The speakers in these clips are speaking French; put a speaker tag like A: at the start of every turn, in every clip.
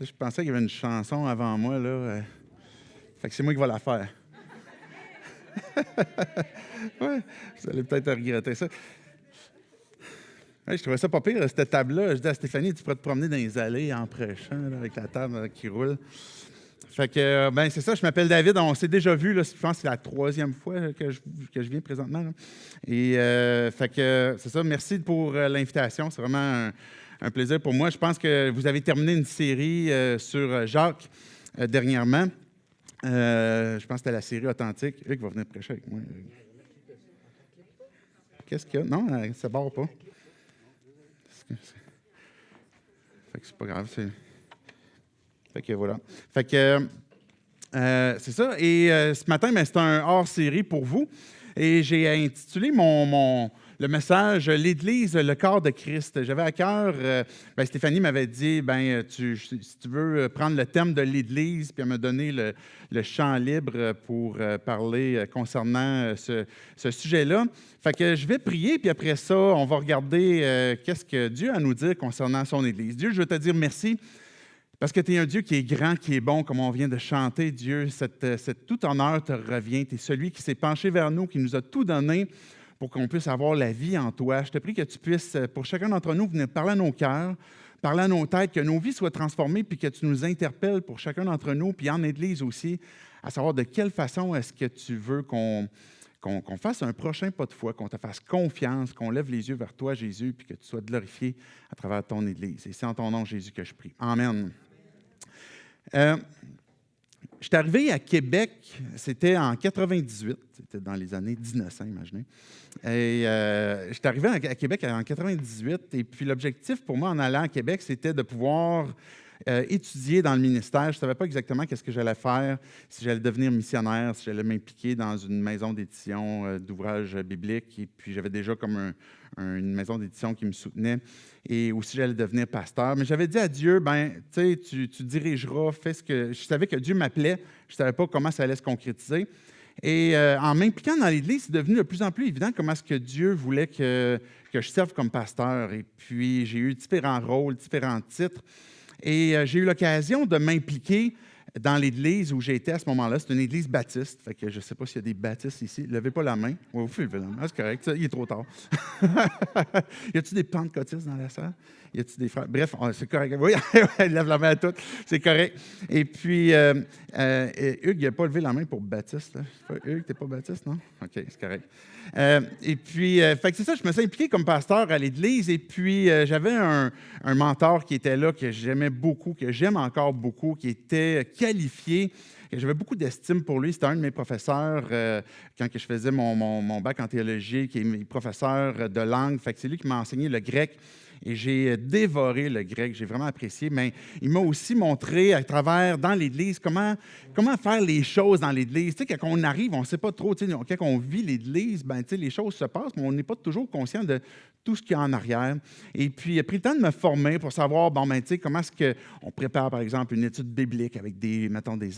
A: Là, je pensais qu'il y avait une chanson avant moi, là. Fait que c'est moi qui vais la faire. Ouais, vous allez peut-être regretter ça. Ouais, je trouvais ça pas pire, cette table-là. Je dis à Stéphanie, tu pourrais te promener dans les allées en prêchant, là, avec la table qui roule. Fait que, ben c'est ça, je m'appelle David. On s'est déjà vu, là, je pense que c'est la troisième fois que je viens présentement, là. Et fait que, c'est ça, merci pour l'invitation. C'est vraiment un plaisir pour moi. Je pense que vous avez terminé une série sur Jacques dernièrement. Je pense que c'était la série Authentique. Hugues va venir prêcher avec moi. Qu'est-ce qu'il y a? Non, ça ne barre pas. Fait que c'est pas grave. Fait que voilà. Fait que c'est ça. Et ce matin, ben, c'est un hors-série pour vous. Et j'ai intitulé le message L'Église, le corps de Christ. J'avais à cœur, ben, Stéphanie m'avait dit, si tu veux prendre le thème de l'Église, puis elle m'a donné le champ libre pour parler concernant ce sujet-là. Fait que je vais prier, puis après ça, on va regarder qu'est-ce que Dieu a à nous dire concernant son Église. Dieu, je veux te dire merci. Parce que tu es un Dieu qui est grand, qui est bon, comme on vient de chanter, Dieu, tout honneur te revient. Tu es celui qui s'est penché vers nous, qui nous a tout donné pour qu'on puisse avoir la vie en toi. Je te prie que tu puisses, pour chacun d'entre nous, venir parler à nos cœurs, parler à nos têtes, que nos vies soient transformées, puis que tu nous interpelles pour chacun d'entre nous, puis en Église aussi, à savoir de quelle façon est-ce que tu veux qu'on fasse un prochain pas de foi, qu'on te fasse confiance, qu'on lève les yeux vers toi, Jésus, puis que tu sois glorifié à travers ton Église. Et c'est en ton nom, Jésus, que je prie. Amen. Je suis arrivé à Québec, c'était en 98, c'était dans les années 1900, imaginez. Et je suis arrivé à Québec en 98, et puis l'objectif pour moi en allant à Québec, c'était de pouvoir étudier dans le ministère. Je ne savais pas exactement qu'est-ce que j'allais faire, si j'allais devenir missionnaire, si j'allais m'impliquer dans une maison d'édition d'ouvrages bibliques. Et puis, j'avais déjà comme une maison d'édition qui me soutenait, et aussi j'allais devenir pasteur. Mais j'avais dit à Dieu, tu dirigeras, fais ce que... Je savais que Dieu m'appelait, je ne savais pas comment ça allait se concrétiser. Et en m'impliquant dans l'Église, c'est devenu de plus en plus évident comment est-ce que Dieu voulait que je serve comme pasteur. Et puis, j'ai eu différents rôles, différents titres. Et j'ai eu l'occasion de m'impliquer dans l'église où j'étais à ce moment-là. C'est une église baptiste. Fait que je ne sais pas s'il y a des baptistes ici. Levez pas la main. Ouais, vous pouvez lever la main. C'est correct. Il est trop tard. Y a-t-il des pentecôtistes dans la salle? Y a-t-il des frères? Bref, c'est correct. Oui, lève la main à toutes. C'est correct. Et puis, Hugues, il n'a pas levé la main pour baptiste. Là. Hugues, tu n'es pas baptiste, non? OK, c'est correct. Et puis, fait que c'est ça, je me suis impliqué comme pasteur à l'église. Et puis, j'avais un mentor qui était là, que j'aimais beaucoup, que j'aime encore beaucoup, qui était qualifié. Et j'avais beaucoup d'estime pour lui. C'était un de mes professeurs quand je faisais mon bac en théologie, qui est professeur de langue. Fait que c'est lui qui m'a enseigné le grec. Et j'ai dévoré le grec, j'ai vraiment apprécié, mais il m'a aussi montré à travers, dans l'Église, comment faire les choses dans l'Église. Tu sais, quand on arrive, on ne sait pas trop, tu sais, quand on vit l'Église, tu sais, les choses se passent, mais on n'est pas toujours conscient de tout ce qu'il y a en arrière. Et puis, il a pris le temps de me former pour savoir, tu sais, comment est-ce qu'on prépare, par exemple, une étude biblique avec des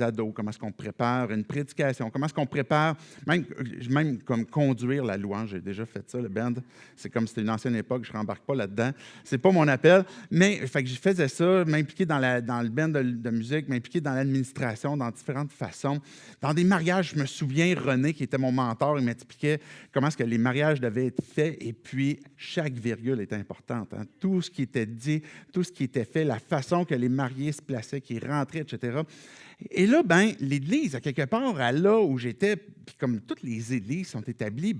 A: ados, comment est-ce qu'on prépare une prédication, comment est-ce qu'on prépare, même comme conduire la louange. J'ai déjà fait ça, le band. C'est comme c'était une ancienne époque, je ne rembarque pas là-dedans. C'est pas mon appel, mais fait que je faisais ça, m'impliquer dans le band de musique, m'impliquer dans l'administration, dans différentes façons. Dans des mariages, je me souviens, René, qui était mon mentor, il m'expliquait comment est-ce que les mariages devaient être faits, et puis chaque virgule était importante. Hein? Tout ce qui était dit, tout ce qui était fait, la façon que les mariés se plaçaient, qu'ils rentraient, etc. Et là, l'Église, à quelque part, à là où j'étais, puis comme toutes les Églises sont établies,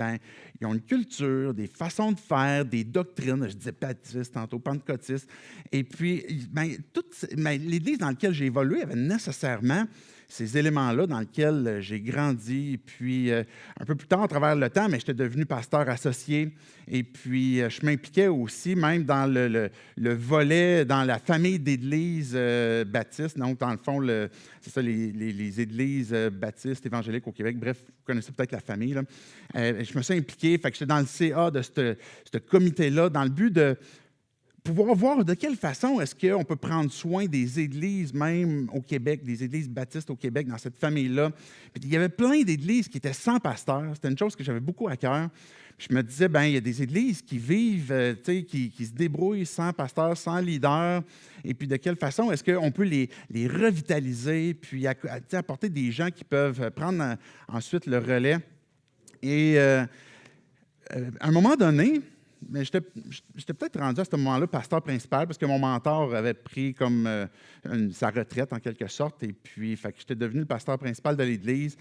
A: ils ont une culture, des façons de faire, des doctrines, je disais baptiste, tantôt pentecôtiste, et puis, l'Église dans laquelle j'ai évolué avait nécessairement ces éléments-là dans lesquels j'ai grandi. Puis, un peu plus tard, à travers le temps, mais j'étais devenu pasteur associé. Et puis, je m'impliquais aussi, même dans le volet, dans la famille d'églises baptistes. Donc, dans le fond, c'est ça, les églises baptistes évangéliques au Québec. Bref, vous connaissez peut-être la famille, là. Je me suis impliqué, fait que j'étais dans le CA de ce comité-là, dans le but de pouvoir voir de quelle façon est-ce qu'on peut prendre soin des églises, même au Québec, des églises baptistes au Québec, dans cette famille-là. Puis il y avait plein d'églises qui étaient sans pasteur. C'était une chose que j'avais beaucoup à cœur. Puis je me disais, bien, il y a des églises qui vivent, qui se débrouillent sans pasteur, sans leader. Et puis de quelle façon est-ce qu'on peut les revitaliser, puis apporter des gens qui peuvent prendre ensuite le relais. Et à un moment donné, mais j'étais peut-être rendu à ce moment-là pasteur principal parce que mon mentor avait pris comme sa retraite en quelque sorte. Et puis, fait que j'étais devenu le pasteur principal de l'Église.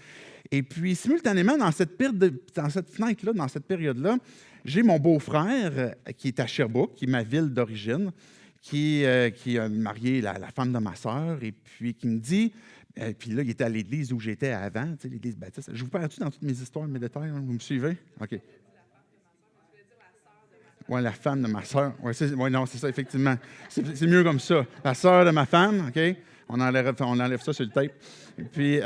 A: Et puis, simultanément, dans cette fenêtre-là, dans cette période-là, j'ai mon beau-frère qui est à Sherbrooke, qui est ma ville d'origine, qui a marié la femme de ma sœur, et puis qui me dit, puis là, il était à l'église où j'étais avant, tu sais, l'église baptiste. Je vous perds-tu dans toutes mes histoires, mes détails? Hein? Vous me suivez? OK. Oui, la femme de ma sœur. Oui, non, c'est ça, effectivement. C'est mieux comme ça. La sœur de ma femme, OK? On enlève ça sur le tape. Et puis,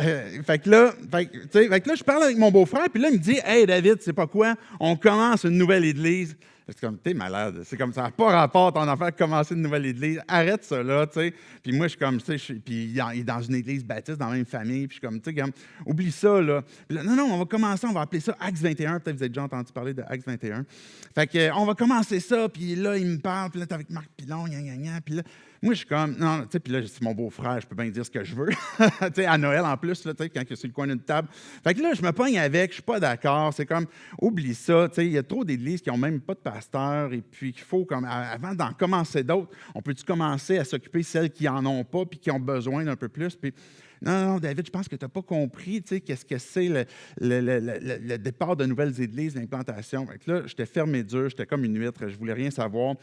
A: fait que là, je parle avec mon beau-frère, puis là, il me dit, « Hey, David, c'est pas quoi? On commence une nouvelle église. » C'est comme, t'es malade. C'est comme ça n'a pas rapport ton affaire de commencer une nouvelle église. Arrête ça, là, tu sais. Puis moi, je suis comme, tu sais, puis il est dans une église baptiste, dans la même famille. Puis je suis comme, tu sais, oublie ça, là. Puis là, non, on va commencer, on va appeler ça Acts 21. Peut-être que vous avez déjà entendu parler de Acts 21. Fait que, on va commencer ça. Puis là, il me parle. Puis là, t'es avec Marc Pilon, gna. Puis là, moi, je suis comme, non, tu sais, puis là, c'est mon beau-frère, je peux bien dire ce que je veux. Tu sais, à Noël, en plus, là, tu sais, quand il est sur le coin d'une table. Fait que là, je me pogne avec, je suis pas d'accord. C'est comme, oublie ça, tu sais, il y a trop d'églises qui n'ont même pas de pasteur, et puis qu'il faut, comme, avant d'en commencer d'autres, on peut-tu commencer à s'occuper de celles qui n'en ont pas, puis qui ont besoin d'un peu plus, puis non, David, je pense que tu n'as pas compris, tu sais, qu'est-ce que c'est le départ de nouvelles églises, l'implantation. Fait que là, j'étais fermé dur, j'étais comme une huître, je ne voulais rien savoir.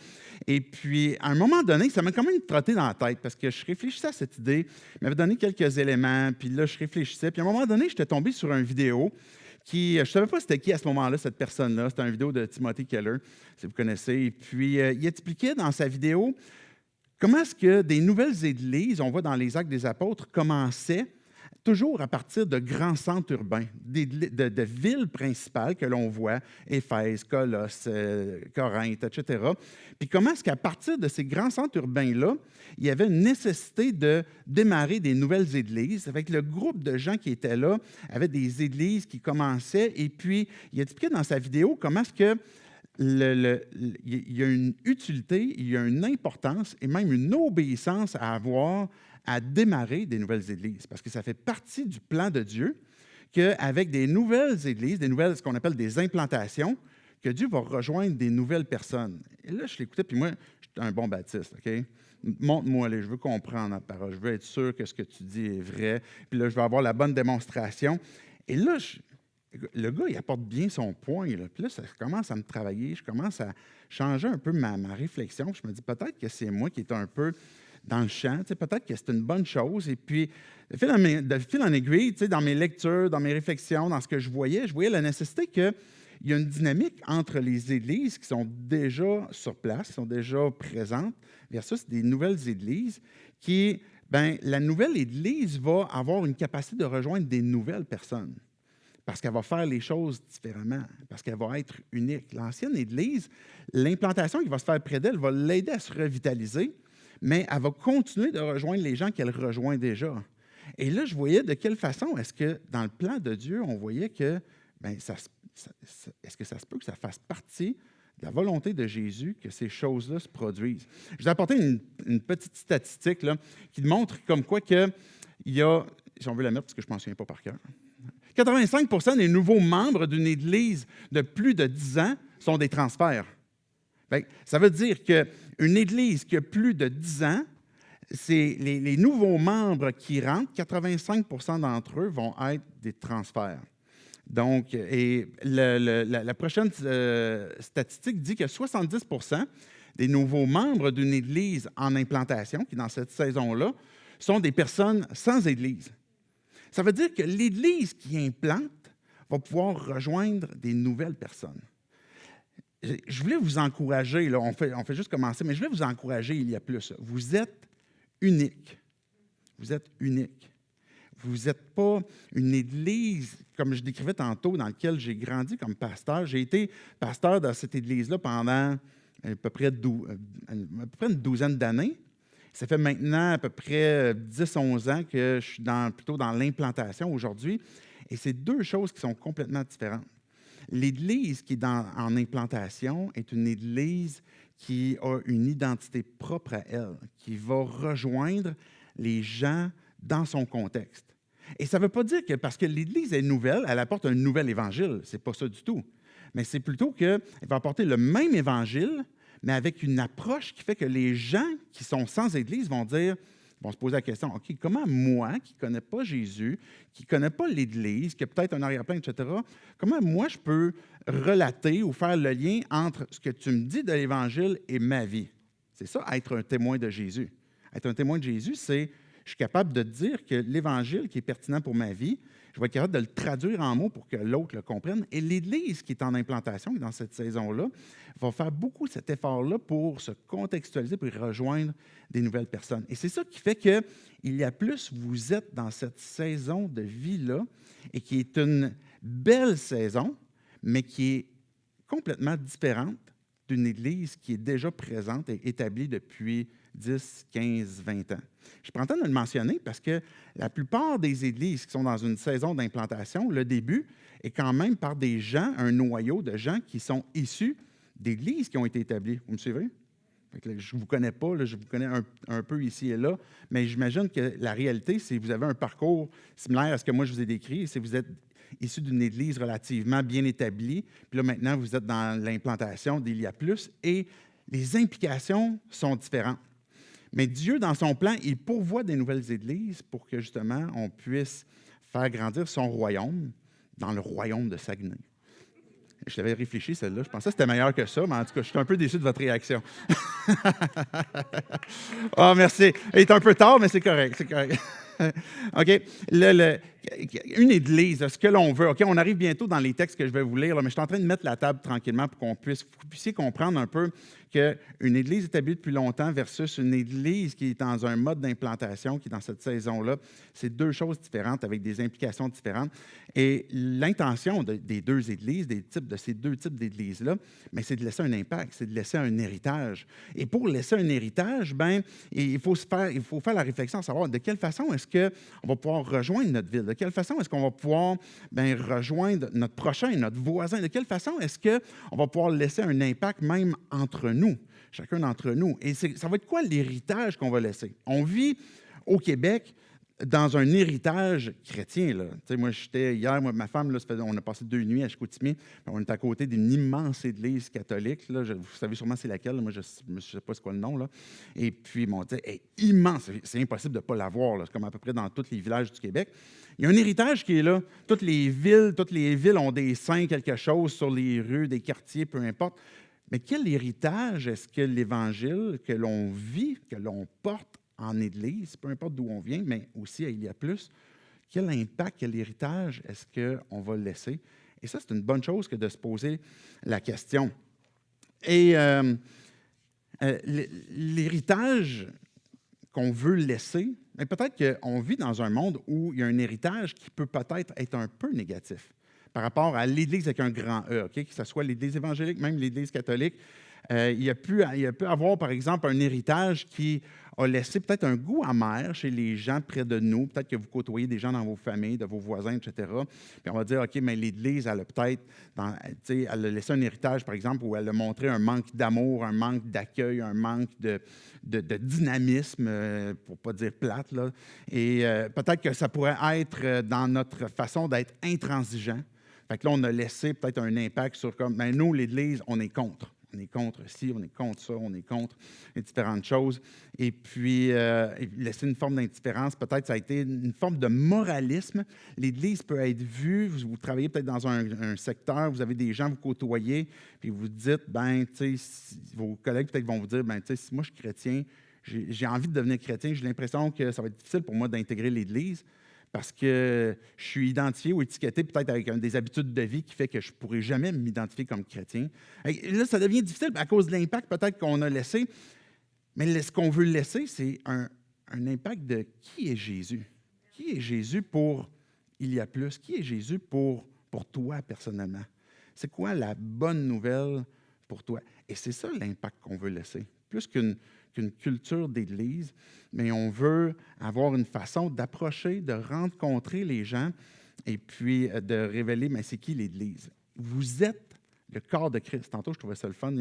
A: Et puis, à un moment donné, ça m'a quand même trotté dans la tête, parce que je réfléchissais à cette idée, il m'avait donné quelques éléments, puis là, je réfléchissais, puis à un moment donné, j'étais tombé sur une vidéo je ne savais pas c'était qui à ce moment-là, cette personne-là. C'était une vidéo de Timothy Keller, si vous connaissez. Et puis, il expliquait dans sa vidéo comment est-ce que des nouvelles églises, on voit dans les Actes des Apôtres, commençaient toujours à partir de grands centres urbains, de villes principales que l'on voit, Éphèse, Colosse, Corinthe, etc. Puis comment est-ce qu'à partir de ces grands centres urbains-là, il y avait une nécessité de démarrer des nouvelles églises. Avec le groupe de gens qui étaient là, avait des églises qui commençaient. Et puis, il expliquait dans sa vidéo comment est-ce que il y a une utilité, il y a une importance et même une obéissance à avoir à démarrer des nouvelles églises. Parce que ça fait partie du plan de Dieu qu'avec des nouvelles églises, ce qu'on appelle des implantations, que Dieu va rejoindre des nouvelles personnes. Et là, je l'écoutais, puis moi, je suis un bon baptiste, OK? Montre-moi, je veux comprendre la parole, je veux être sûr que ce que tu dis est vrai, puis là, je veux avoir la bonne démonstration. Et là, le gars, il apporte bien son point. Là. Puis là, ça commence à me travailler. Je commence à changer un peu ma réflexion. Je me dis peut-être que c'est moi qui est un peu dans le champ. Peut-être que c'est une bonne chose. Et puis, de fil en aiguille, dans mes lectures, dans mes réflexions, dans ce que je voyais la nécessité qu'il y a une dynamique entre les églises qui sont déjà sur place, qui sont déjà présentes, versus des nouvelles églises qui, la nouvelle église va avoir une capacité de rejoindre des nouvelles personnes. Parce qu'elle va faire les choses différemment, parce qu'elle va être unique. L'ancienne Église, l'implantation qui va se faire près d'elle va l'aider à se revitaliser, mais elle va continuer de rejoindre les gens qu'elle rejoint déjà. Et là, je voyais de quelle façon est-ce que, dans le plan de Dieu, on voyait que, est-ce que ça se peut que ça fasse partie de la volonté de Jésus que ces choses-là se produisent? Je vous ai apporté une petite statistique là, qui montre comme quoi qu'il y a, si on veut la mettre, parce que je ne m'en souviens pas par cœur, 85% des nouveaux membres d'une Église de plus de 10 ans sont des transferts. Ça veut dire qu'une Église qui a plus de 10 ans, c'est les nouveaux membres qui rentrent, 85% d'entre eux vont être des transferts. Donc, et la prochaine statistique dit que 70% des nouveaux membres d'une Église en implantation, qui dans cette saison-là, sont des personnes sans Église. Ça veut dire que l'Église qui implante va pouvoir rejoindre des nouvelles personnes. Je voulais vous encourager, là, on fait juste commencer, mais je voulais vous encourager, il y a plus. Vous êtes unique. Vous êtes unique. Vous n'êtes pas une Église, comme je décrivais tantôt, dans laquelle j'ai grandi comme pasteur. J'ai été pasteur dans cette Église-là pendant à peu près, à peu près une douzaine d'années. Ça fait maintenant à peu près 10-11 ans que je suis plutôt dans l'implantation aujourd'hui. Et c'est deux choses qui sont complètement différentes. L'Église qui est en implantation est une Église qui a une identité propre à elle, qui va rejoindre les gens dans son contexte. Et ça ne veut pas dire que parce que l'Église est nouvelle, elle apporte un nouvel évangile. Ce n'est pas ça du tout. Mais c'est plutôt qu'elle va apporter le même évangile, mais avec une approche qui fait que les gens qui sont sans Église vont se poser la question, OK, comment moi, qui ne connais pas Jésus, qui ne connais pas l'Église, qui a peut-être un arrière-plan, etc., comment moi je peux relater ou faire le lien entre ce que tu me dis de l'Évangile et ma vie? C'est ça, être un témoin de Jésus. Être un témoin de Jésus, c'est je suis capable de dire que l'Évangile qui est pertinent pour ma vie, je vais être capable de le traduire en mots pour que l'autre le comprenne. Et l'Église qui est en implantation, dans cette saison-là, va faire beaucoup cet effort-là pour se contextualiser, pour rejoindre des nouvelles personnes. Et c'est ça qui fait que il y a plus, vous êtes dans cette saison de vie-là, et qui est une belle saison, mais qui est complètement différente d'une Église qui est déjà présente et établie depuis 10, 15, 20 ans. Je prends le temps de le mentionner parce que la plupart des églises qui sont dans une saison d'implantation, le début est quand même par des gens, un noyau de gens qui sont issus d'églises qui ont été établies. Vous me suivez? Je ne vous connais pas, là, je vous connais un peu ici et là, mais j'imagine que la réalité, c'est que vous avez un parcours similaire à ce que moi je vous ai décrit, c'est que vous êtes issu d'une église relativement bien établie, puis là maintenant vous êtes dans l'implantation d'Il y a plus, et les implications sont différentes. Mais Dieu, dans son plan, il pourvoit des nouvelles églises pour que, justement, on puisse faire grandir son royaume dans le royaume de Saguenay. Je l'avais réfléchi, celle-là. Je pensais que c'était meilleur que ça, mais en tout cas, je suis un peu déçu de votre réaction. Ah, merci. Il est un peu tard, mais c'est correct. C'est correct. OK. Une église, ce que l'on veut. OK, on arrive bientôt dans les textes que je vais vous lire, là, mais je suis en train de mettre la table tranquillement pour qu'on vous puissiez comprendre un peu qu'une église établie depuis longtemps versus une église qui est dans un mode d'implantation, qui est dans cette saison-là, c'est deux choses différentes avec des implications différentes. Et l'intention des deux églises, de ces deux types d'églises-là, mais c'est de laisser un impact, c'est de laisser un héritage. Et pour laisser un héritage, ben, il faut faire la réflexion à savoir de quelle façon est-ce qu'on va pouvoir rejoindre notre ville, de quelle façon est-ce qu'on va pouvoir rejoindre notre prochain, notre voisin, de quelle façon est-ce qu'on va pouvoir laisser un impact même entre nous, chacun d'entre nous. Et ça va être quoi l'héritage qu'on va laisser? On vit au Québec dans un héritage chrétien. Là. Moi, hier, ma femme, là, on a passé 2 nuits à Chicoutimi. On est à côté d'une immense église catholique. Là. Vous savez sûrement c'est laquelle. Là. Moi, je ne sais pas c'est quoi le nom. Là. Et puis, ils m'ont dit, elle est immense. C'est impossible de ne pas la voir. C'est comme à peu près dans tous les villages du Québec. Il y a un héritage qui est là. Toutes les villes ont des saints, quelque chose sur les rues, des quartiers, peu importe. Mais quel héritage est-ce que l'Évangile que l'on vit, que l'on porte en Église, peu importe d'où on vient, mais aussi à Il y a plus, quel impact, quel héritage est-ce qu'on va laisser? Et ça, c'est une bonne chose que de se poser la question. Et l'héritage qu'on veut laisser, mais peut-être qu'on vit dans un monde où il y a un héritage qui peut peut-être être un peu négatif par rapport à l'Église avec un grand E, okay? Que ce soit l'Église évangélique, même l'Église catholique. Il y a pu avoir, par exemple, un héritage qui a laissé peut-être un goût amer chez les gens près de nous. Peut-être que vous côtoyez des gens dans vos familles, de vos voisins, etc. Puis on va dire, OK, mais l'Église, elle a peut-être, elle a laissé un héritage, par exemple, où elle a montré un manque d'amour, un manque d'accueil, un manque de dynamisme, pour ne pas dire plate. Là. Et peut-être que ça pourrait être dans notre façon d'être intransigeant. Fait que là, on a laissé peut-être un impact sur comme, ben, nous, l'Église, on est contre. On est contre ci, on est contre ça, on est contre les différentes choses. Et puis, laisser une forme d'indifférence, peut-être ça a été une forme de moralisme. L'Église peut être vue, vous travaillez peut-être dans un secteur, vous avez des gens, vous côtoyez, puis vous dites, ben, tu sais, vos collègues peut-être vont vous dire, ben, tu sais, si moi je suis chrétien, j'ai envie de devenir chrétien, j'ai l'impression que ça va être difficile pour moi d'intégrer l'Église. Parce que je suis identifié ou étiqueté peut-être avec des habitudes de vie qui fait que je ne pourrai jamais m'identifier comme chrétien. Et là, ça devient difficile à cause de l'impact peut-être qu'on a laissé. Mais ce qu'on veut laisser, c'est un impact de qui est Jésus. Qui est Jésus pour Il y a plus? Qui est Jésus pour toi personnellement? C'est quoi la bonne nouvelle pour toi. Et c'est ça l'impact qu'on veut laisser. Plus qu'une culture d'Église, mais on veut avoir une façon d'approcher, de rencontrer les gens et puis de révéler, mais c'est qui l'Église? Vous êtes le corps de Christ. Tantôt, je trouvais ça le fun.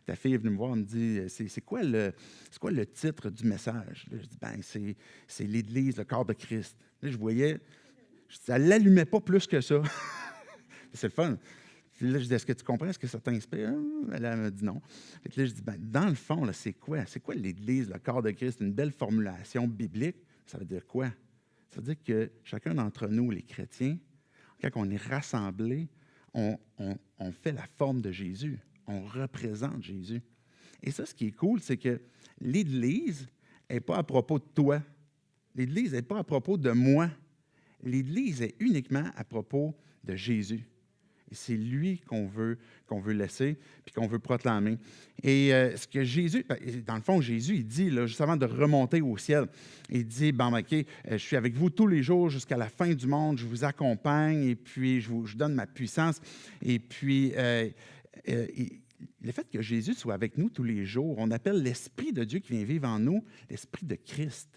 A: Ta fille est venue me voir, elle me dit, c'est quoi le titre du message? Là, je dis, ben, c'est l'Église, le corps de Christ. Là, je voyais, ça ne l'allumait pas plus que ça. C'est le fun. Puis là, je dis, est-ce que tu comprends? Est-ce que ça t'inspire? Elle m'a dit non. Puis là, je dis, ben, dans le fond, là, c'est quoi? C'est quoi l'Église, le corps de Christ? Une belle formulation biblique. Ça veut dire quoi? Ça veut dire que chacun d'entre nous, les chrétiens, quand on est rassemblés, on fait la forme de Jésus. On représente Jésus. Et ça, ce qui est cool, c'est que l'Église n'est pas à propos de toi. L'Église n'est pas à propos de moi. L'Église est uniquement à propos de Jésus. Et c'est lui qu'on veut laisser puis qu'on veut proclamer. Et ce que Jésus, dans le fond, Jésus, il dit, là, juste avant de remonter au ciel, il dit, bon, OK, je suis avec vous tous les jours jusqu'à la fin du monde, je vous accompagne et puis je vous donne ma puissance. Et puis, le fait que Jésus soit avec nous tous les jours, on appelle l'Esprit de Dieu qui vient vivre en nous, l'Esprit de Christ.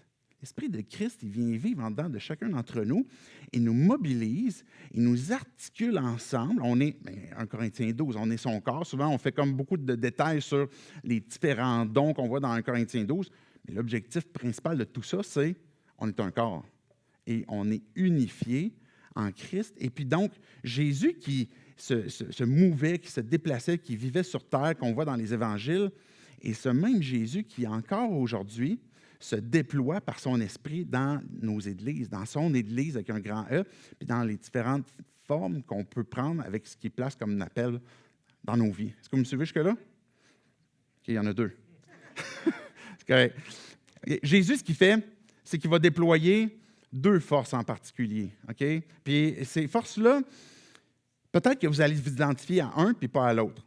A: L'Esprit de Christ, il vient vivre en dedans de chacun d'entre nous. Il nous mobilise, il nous articule ensemble. On est, 1 Corinthiens 12, on est son corps. Souvent, on fait comme beaucoup de détails sur les différents dons qu'on voit dans 1 Corinthiens 12. Mais l'objectif principal de tout ça, c'est on est un corps. Et on est unifié en Christ. Et puis donc, Jésus qui se mouvait, qui se déplaçait, qui vivait sur terre, qu'on voit dans les évangiles, et ce même Jésus qui, encore aujourd'hui, se déploie par son esprit dans nos églises, dans son église avec un grand E, puis dans les différentes formes qu'on peut prendre avec ce qui place comme un appel dans nos vies. Est-ce que vous me suivez jusque-là? OK, il y en a deux. C'est correct. Jésus, ce qu'il fait, c'est qu'il va déployer deux forces en particulier. OK? Puis ces forces-là, peut-être que vous allez vous identifier à un puis pas à l'autre.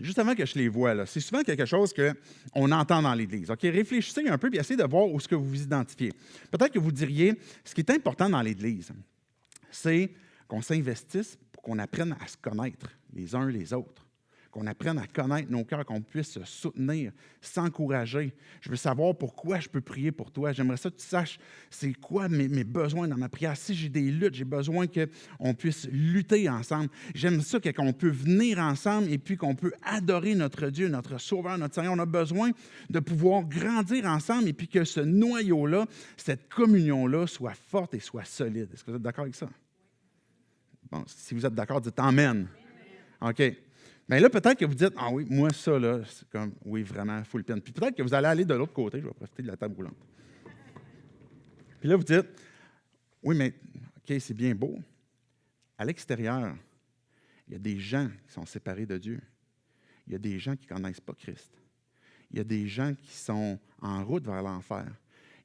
A: Juste avant que je les vois, là, c'est souvent quelque chose qu'on entend dans l'Église. OK? Réfléchissez un peu et essayez de voir où est-ce que vous vous identifiez. Peut-être que vous diriez, ce qui est important dans l'Église, c'est qu'on s'investisse pour qu'on apprenne à se connaître les uns les autres, qu'on apprenne à connaître nos cœurs, qu'on puisse se soutenir, s'encourager. Je veux savoir pourquoi je peux prier pour toi. J'aimerais ça que tu saches c'est quoi mes besoins dans ma prière. Si j'ai des luttes, j'ai besoin qu'on puisse lutter ensemble. J'aime ça qu'on peut venir ensemble et puis qu'on peut adorer notre Dieu, notre Sauveur, notre Seigneur. On a besoin de pouvoir grandir ensemble et puis que ce noyau-là, cette communion-là soit forte et soit solide. Est-ce que vous êtes d'accord avec ça? Bon, si vous êtes d'accord, dites « Amen ». OK. Bien là, peut-être que vous dites, ah oui, moi, ça, là, c'est comme, oui, vraiment, full peine. Puis peut-être que vous allez aller de l'autre côté, je vais profiter de la table roulante. Puis là, vous dites, oui, mais, OK, c'est bien beau. À l'extérieur, il y a des gens qui sont séparés de Dieu. Il y a des gens qui ne connaissent pas Christ. Il y a des gens qui sont en route vers l'enfer.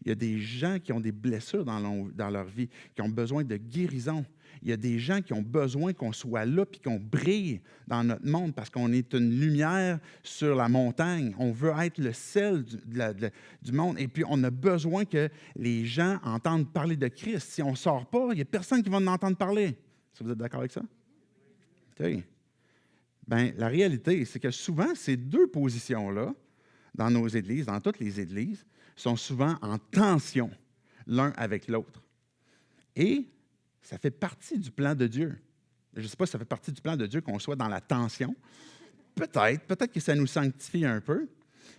A: Il y a des gens qui ont des blessures dans leur vie, qui ont besoin de guérison. Il y a des gens qui ont besoin qu'on soit là puis qu'on brille dans notre monde parce qu'on est une lumière sur la montagne. On veut être le sel du monde. Et puis, on a besoin que les gens entendent parler de Christ. Si on ne sort pas, il n'y a personne qui va en entendre parler. Est-ce que vous êtes d'accord avec ça? OK. Bien, la réalité, c'est que souvent, ces deux positions-là, dans nos églises, dans toutes les églises, sont souvent en tension l'un avec l'autre. Et ça fait partie du plan de Dieu. Je ne sais pas si ça fait partie du plan de Dieu qu'on soit dans la tension. Peut-être que ça nous sanctifie un peu.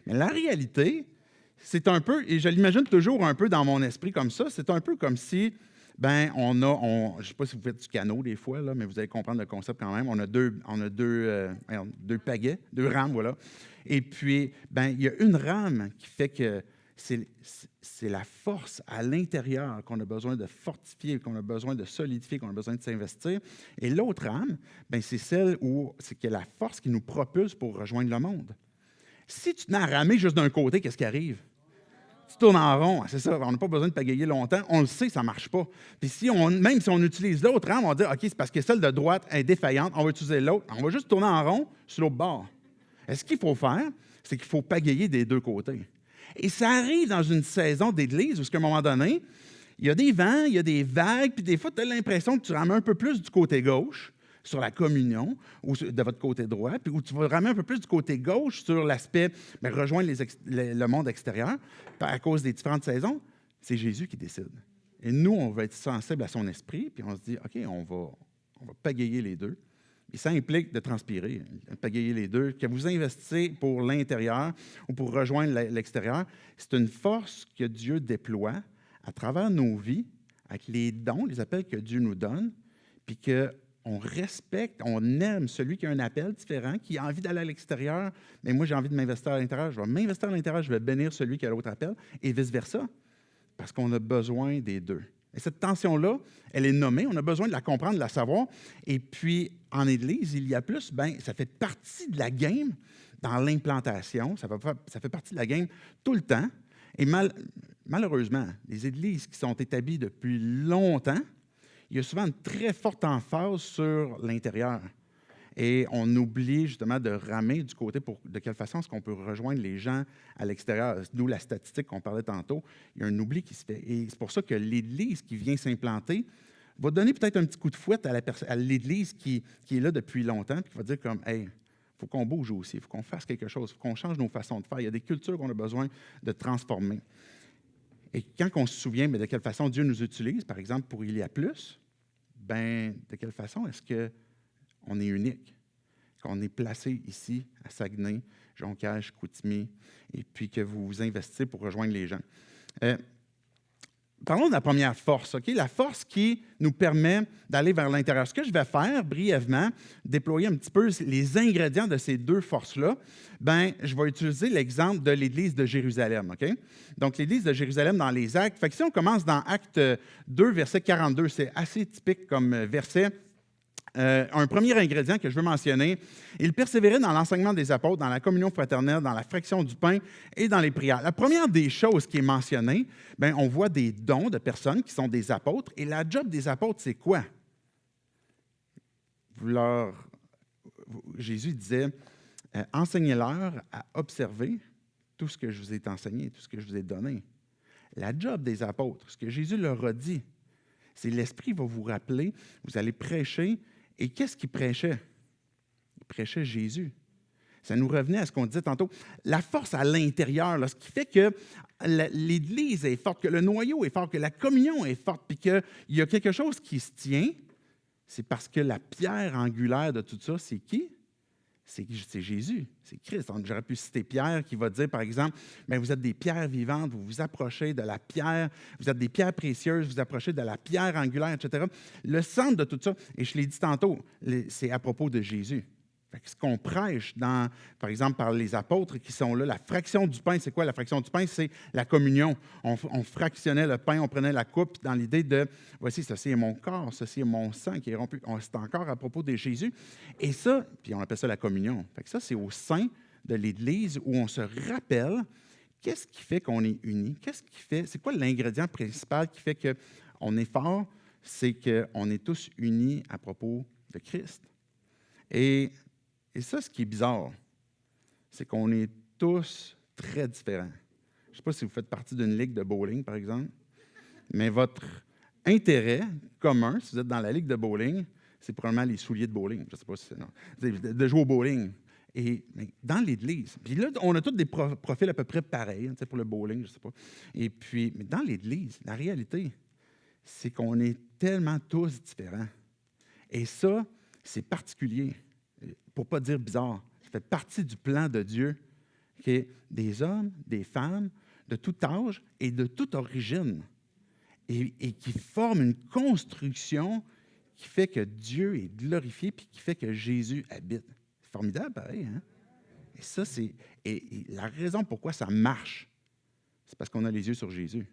A: Mais la réalité, c'est un peu, et je l'imagine toujours un peu dans mon esprit comme ça, c'est un peu comme si, je ne sais pas si vous faites du canot des fois, là, mais vous allez comprendre le concept quand même. On a deux pagaies, deux rames, voilà. Et puis, il y a une rame qui fait que c'est la force à l'intérieur qu'on a besoin de fortifier, qu'on a besoin de solidifier, qu'on a besoin de s'investir. Et l'autre âme, c'est celle où c'est la force qui nous propulse pour rejoindre le monde. Si tu te mets à ramer juste d'un côté, qu'est-ce qui arrive? Tu tournes en rond, c'est ça, on n'a pas besoin de pagayer longtemps, on le sait, ça ne marche pas. Puis même si on utilise l'autre rame, on va dire, OK, c'est parce que celle de droite est défaillante, on va utiliser l'autre, on va juste tourner en rond sur l'autre bord. Et ce qu'il faut faire, c'est qu'il faut pagayer des deux côtés. Et ça arrive dans une saison d'église où, à un moment donné, il y a des vents, il y a des vagues, puis des fois, tu as l'impression que tu rames un peu plus du côté gauche, sur la communion ou de votre côté droit, puis où tu vas ramener un peu plus du côté gauche sur l'aspect rejoindre le monde extérieur à cause des différentes saisons, c'est Jésus qui décide. Et nous, on va être sensibles à son esprit, puis on se dit, OK, on va pagayer les deux. Et ça implique de transpirer, pagayer les deux. Que vous investissez pour l'intérieur ou pour rejoindre l'extérieur, c'est une force que Dieu déploie à travers nos vies, avec les dons, les appels que Dieu nous donne, puis qu'on respecte, on aime celui qui a un appel différent, qui a envie d'aller à l'extérieur. Mais moi, j'ai envie de m'investir à l'intérieur. Je vais m'investir à l'intérieur, je vais bénir celui qui a l'autre appel, et vice-versa, parce qu'on a besoin des deux. Et cette tension-là, elle est nommée, on a besoin de la comprendre, de la savoir. Et puis, en Église, il y a plus, ça fait partie de la game dans l'implantation, ça fait partie de la game tout le temps. Et malheureusement, les Églises qui sont établies depuis longtemps, il y a souvent une très forte emphase sur l'intérieur. Et on oublie justement de ramer du côté de quelle façon est-ce qu'on peut rejoindre les gens à l'extérieur. D'où la statistique qu'on parlait tantôt. Il y a un oubli qui se fait. Et c'est pour ça que l'Église qui vient s'implanter va donner peut-être un petit coup de fouette à l'Église qui est là depuis longtemps, puis qui va dire comme, hey, il faut qu'on bouge aussi, il faut qu'on fasse quelque chose, il faut qu'on change nos façons de faire. Il y a des cultures qu'on a besoin de transformer. Et quand on se souvient de quelle façon Dieu nous utilise, par exemple, pour Il y a plus, de quelle façon est-ce qu'on est unique, qu'on est placé ici, à Saguenay, Jonquière, Chicoutimi, et puis que vous vous investissez pour rejoindre les gens. Parlons de la première force, OK? La force qui nous permet d'aller vers l'intérieur. Ce que je vais faire brièvement, déployer un petit peu les ingrédients de ces deux forces-là, je vais utiliser l'exemple de l'Église de Jérusalem, OK? Donc, l'Église de Jérusalem dans les Actes. Fait que si on commence dans Acte 2, verset 42, c'est assez typique comme verset. Un premier ingrédient que je veux mentionner, il persévérait dans l'enseignement des apôtres, dans la communion fraternelle, dans la fraction du pain et dans les prières. La première des choses qui est mentionnée, on voit des dons de personnes qui sont des apôtres. Et la job des apôtres, c'est quoi? Jésus disait, enseignez-leur à observer tout ce que je vous ai enseigné, tout ce que je vous ai donné. La job des apôtres, ce que Jésus leur a dit, c'est l'Esprit va vous rappeler, vous allez prêcher. Et qu'est-ce qu'il prêchait? Il prêchait Jésus. Ça nous revenait à ce qu'on disait tantôt. La force à l'intérieur, là, ce qui fait que l'Église est forte, que le noyau est fort, que la communion est forte, puis qu'il y a quelque chose qui se tient, c'est parce que la pierre angulaire de tout ça, c'est qui? C'est Jésus, c'est Christ. J'aurais pu citer Pierre qui va dire, par exemple, vous êtes des pierres vivantes, vous vous approchez de la pierre, vous êtes des pierres précieuses, vous vous approchez de la pierre angulaire, etc. Le centre de tout ça, et je l'ai dit tantôt, c'est à propos de Jésus. Fait que ce qu'on prêche, par exemple, par les apôtres qui sont là, la fraction du pain, c'est quoi la fraction du pain? C'est la communion. On fractionnait le pain, on prenait la coupe dans l'idée de, voici, ceci est mon corps, ceci est mon sang qui est rompu. C'est encore à propos de Jésus. Et ça, puis on appelle ça la communion. Fait que ça, c'est au sein de l'Église où on se rappelle qu'est-ce qui fait qu'on est unis, c'est quoi l'ingrédient principal qui fait qu'on est fort? C'est qu'on est tous unis à propos de Christ. Et ça, ce qui est bizarre, c'est qu'on est tous très différents. Je ne sais pas si vous faites partie d'une ligue de bowling, par exemple, mais votre intérêt commun, si vous êtes dans la ligue de bowling, c'est probablement les souliers de bowling. Je ne sais pas si c'est non. De jouer au bowling. Et dans l'Église, puis là, on a tous des profils à peu près pareils, pour le bowling, je ne sais pas. Et puis, mais dans l'Église, la réalité, c'est qu'on est tellement tous différents. Et ça, c'est particulier. Pour ne pas dire bizarre, ça fait partie du plan de Dieu, qui est des hommes, des femmes, de tout âge et de toute origine, et qui forment une construction qui fait que Dieu est glorifié puis qui fait que Jésus habite. C'est formidable, pareil, hein? Et ça, c'est la raison pourquoi ça marche, c'est parce qu'on a les yeux sur Jésus.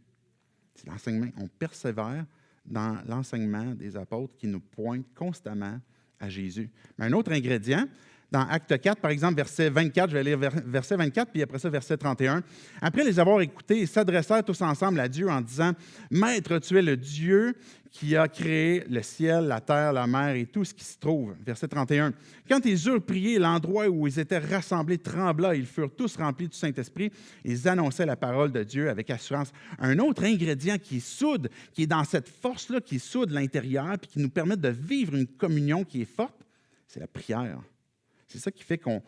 A: C'est l'enseignement, on persévère dans l'enseignement des apôtres qui nous pointent constamment à Jésus. Mais un autre ingrédient, dans Acte 4, par exemple, verset 24, je vais lire verset 24, puis après ça, verset 31. Après les avoir écoutés, ils s'adressèrent tous ensemble à Dieu en disant, « Maître, tu es le Dieu qui a créé le ciel, la terre, la mer et tout ce qui s'y trouve. » Verset 31. « Quand ils eurent prié, l'endroit où ils étaient rassemblés trembla, ils furent tous remplis du Saint-Esprit, ils annonçaient la parole de Dieu avec assurance. » Un autre ingrédient qui soude, qui est dans cette force-là, qui soude l'intérieur, puis qui nous permet de vivre une communion qui est forte, c'est la prière. C'est ça qui fait qu'on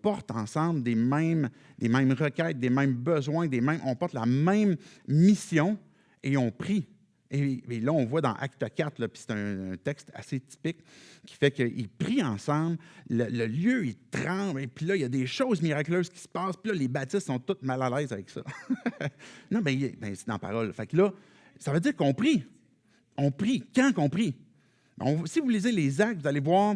A: porte ensemble des mêmes requêtes, des mêmes besoins, on porte la même mission et on prie. Et là, on voit dans Acte 4, là, puis c'est un texte assez typique, qui fait qu'ils prient ensemble, le lieu, il tremble, et puis là, il y a des choses miraculeuses qui se passent, puis là, les baptistes sont tous mal à l'aise avec ça. Non, mais c'est dans la parole. Fait que là, ça veut dire qu'on prie. On prie. Quand qu'on prie? Si vous lisez les Actes, vous allez voir,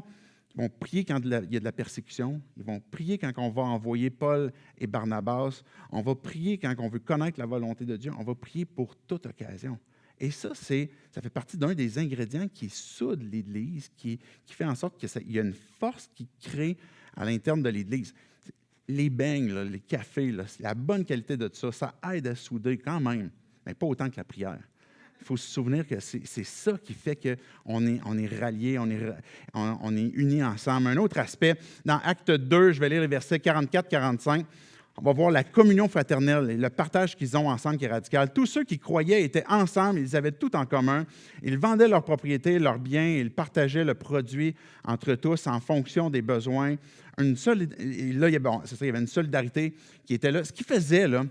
A: ils vont prier quand il y a de la persécution. Ils vont prier quand on va envoyer Paul et Barnabas. On va prier quand on veut connaître la volonté de Dieu. On va prier pour toute occasion. Et ça fait partie d'un des ingrédients qui soude l'Église, qui fait en sorte qu'il y a une force qui crée à l'interne de l'Église. Les beignes, là, les cafés, là, la bonne qualité de tout ça, ça aide à souder quand même, mais pas autant que la prière. Il faut se souvenir que c'est ça qui fait qu'on est ralliés, on est unis ensemble. Un autre aspect, dans Acte 2, je vais lire les versets 44-45, on va voir la communion fraternelle et le partage qu'ils ont ensemble qui est radical. Tous ceux qui croyaient étaient ensemble, ils avaient tout en commun. Ils vendaient leurs propriétés, leurs biens, ils partageaient le produit entre tous en fonction des besoins. Là, il y avait une solidarité qui était là. Ce qu'ils faisaient, là,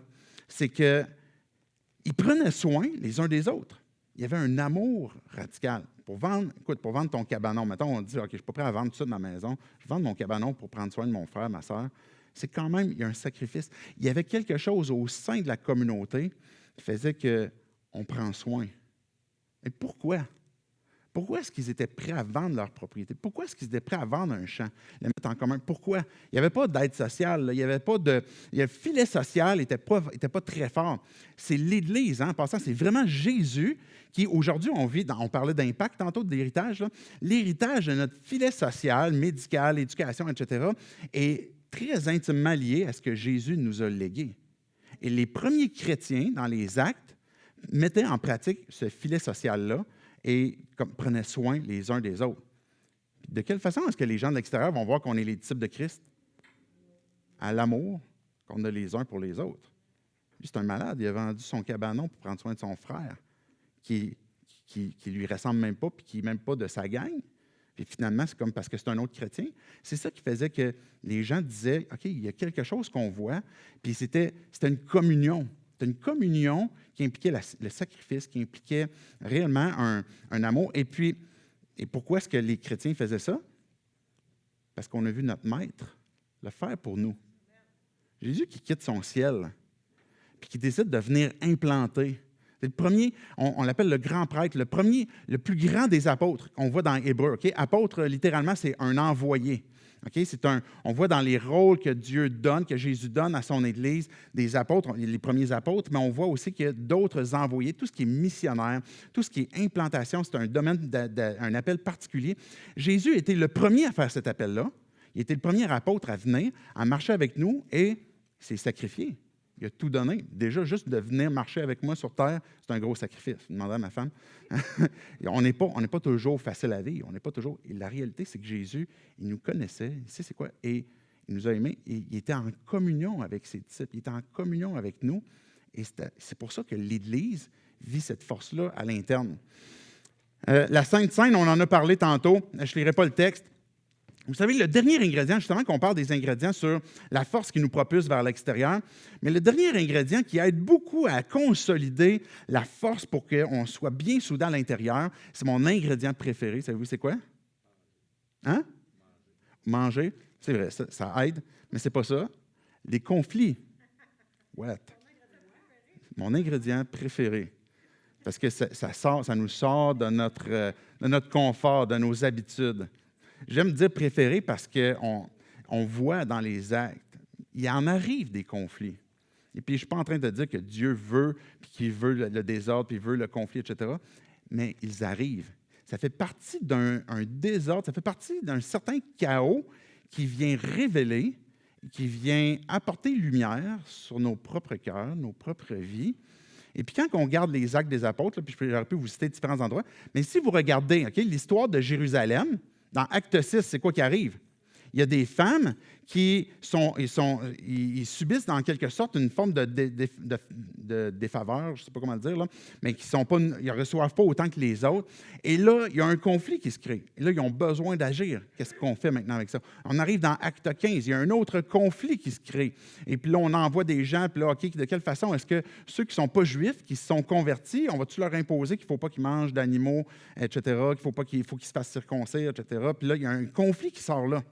A: c'est qu'ils prenaient soin les uns des autres. Il y avait un amour radical. Pour vendre ton cabanon, mettons, on dit, OK, je ne suis pas prêt à vendre tout ça de ma maison. Je vais vendre mon cabanon pour prendre soin de mon frère, ma soeur. C'est quand même, il y a un sacrifice. Il y avait quelque chose au sein de la communauté qui faisait qu'on prend soin. Mais pourquoi? Pourquoi est-ce qu'ils étaient prêts à vendre leur propriété? Pourquoi est-ce qu'ils étaient prêts à vendre un champ, le mettre en commun? Pourquoi? Il n'y avait pas d'aide sociale. Là. Il n'y avait pas de... Le filet social n'était pas très fort. C'est l'Église, en passant, c'est vraiment Jésus qui, aujourd'hui, on parlait d'impact tantôt, d'héritage. Là. L'héritage de notre filet social, médical, éducation, etc., est très intimement lié à ce que Jésus nous a légué. Et les premiers chrétiens, dans les Actes, mettaient en pratique ce filet social-là et prenaient soin les uns des autres. De quelle façon est-ce que les gens de l'extérieur vont voir qu'on est les disciples de Christ? À l'amour qu'on a les uns pour les autres. Lui, c'est un malade. Il a vendu son cabanon pour prendre soin de son frère, qui lui ressemble même pas, puis qui n'est même pas de sa gang. Puis finalement, c'est comme parce que c'est un autre chrétien. C'est ça qui faisait que les gens disaient, OK, il y a quelque chose qu'on voit. Puis c'était une communion. C'était une communion qui impliquait le sacrifice, qui impliquait réellement un amour. Et pourquoi est-ce que les chrétiens faisaient ça? Parce qu'on a vu notre Maître le faire pour nous. Jésus qui quitte son ciel, puis qui décide de venir implanter. C'est le premier, on l'appelle le grand prêtre, le plus grand des apôtres qu'on voit dans Hébreu. Okay? Apôtre, littéralement, c'est un envoyé. Okay? On voit dans les rôles que Dieu donne, que Jésus donne à son Église, des apôtres, les premiers apôtres, mais on voit aussi qu'il y a d'autres envoyés. Tout ce qui est missionnaire, tout ce qui est implantation, c'est un domaine, un appel particulier. Jésus était le premier à faire cet appel-là. Il était le premier apôtre à venir, à marcher avec nous et il s'est sacrifié. Il a tout donné. Déjà, juste de venir marcher avec moi sur terre, c'est un gros sacrifice. Je demandais à ma femme. On n'est pas toujours facile à vivre. On n'est pas toujours. Et la réalité, c'est que Jésus, il nous connaissait. Il sait c'est quoi. Et il nous a aimés. Et il était en communion avec ses disciples. Il était en communion avec nous. Et c'est pour ça que l'Église vit cette force-là à l'interne. La Sainte Seine, on en a parlé tantôt. Je ne lirai pas le texte. Vous savez, le dernier ingrédient, justement, qu'on parle des ingrédients sur la force qui nous propulse vers l'extérieur, mais le dernier ingrédient qui aide beaucoup à consolider la force pour qu'on soit bien soudé à l'intérieur, c'est mon ingrédient préféré. Savez-vous c'est quoi? Hein? Manger. C'est vrai, ça aide, mais c'est pas ça. Les conflits. What? Mon ingrédient préféré. Parce que ça nous sort de notre confort, de nos habitudes. J'aime dire préféré parce qu'on voit dans les actes, il en arrive des conflits. Et puis, je ne suis pas en train de dire que Dieu veut, puis qu'il veut le désordre, puis il veut le conflit, etc. Mais ils arrivent. Ça fait partie d'un désordre, ça fait partie d'un certain chaos qui vient révéler, qui vient apporter lumière sur nos propres cœurs, nos propres vies. Et puis, quand on regarde les actes des apôtres, là, puis j'aurais pu vous citer différents endroits, mais si vous regardez l'histoire de Jérusalem, dans Acte 6, c'est quoi qui arrive? Il y a des femmes qui ils subissent en quelque sorte une forme de défaveur, je ne sais pas comment le dire, là, mais qui ils ne reçoivent pas autant que les autres. Et là, il y a un conflit qui se crée. Et là, ils ont besoin d'agir. Qu'est-ce qu'on fait maintenant avec ça? On arrive dans Acte 15, il y a un autre conflit qui se crée. Et puis là, on envoie des gens, puis là, OK, de quelle façon est-ce que ceux qui ne sont pas juifs, qui se sont convertis, on va-tu leur imposer qu'il ne faut pas qu'ils mangent d'animaux, etc., qu'il faut qu'ils se fassent circoncire, etc. Puis là, il y a un conflit qui sort là.